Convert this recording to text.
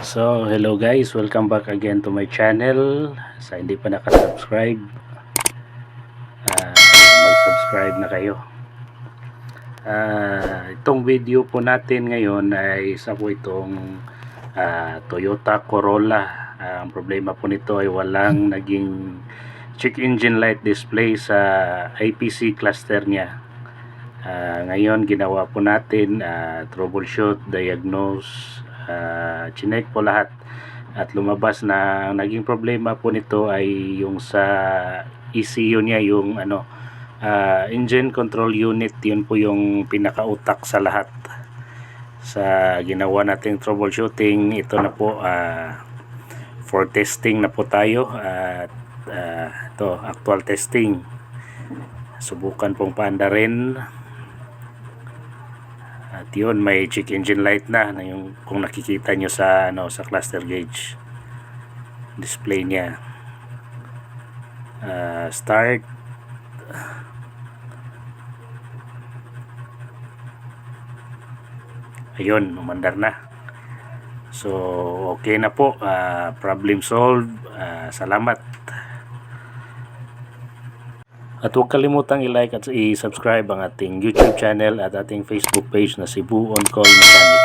So, hello guys, welcome back again to my channel. Sa hindi pa nakasubscribe, mag-subscribe na kayo. Itong video po natin ngayon ay isa po itong Toyota Corolla. Ang problema po nito ay walang naging check engine light display sa IPC cluster niya. Ngayon ginawa po natin troubleshoot, diagnose, chinek po lahat at lumabas na ang naging problema po nito ay yung sa ECU niya, yung engine control unit. Yun po yung pinakautak sa lahat. Sa ginawa nating troubleshooting, ito na po for testing na po tayo at ito actual testing, subukan pong paanda rin. At yun, may check engine light na yung kung nakikita nyo sa sa cluster gauge display niya. Start. Ayun, umandar na. So okay na po, problem solved. Salamat. At huwag kalimutang i-like at i-subscribe ang ating YouTube channel at ating Facebook page na Cebu On Call Mechanic.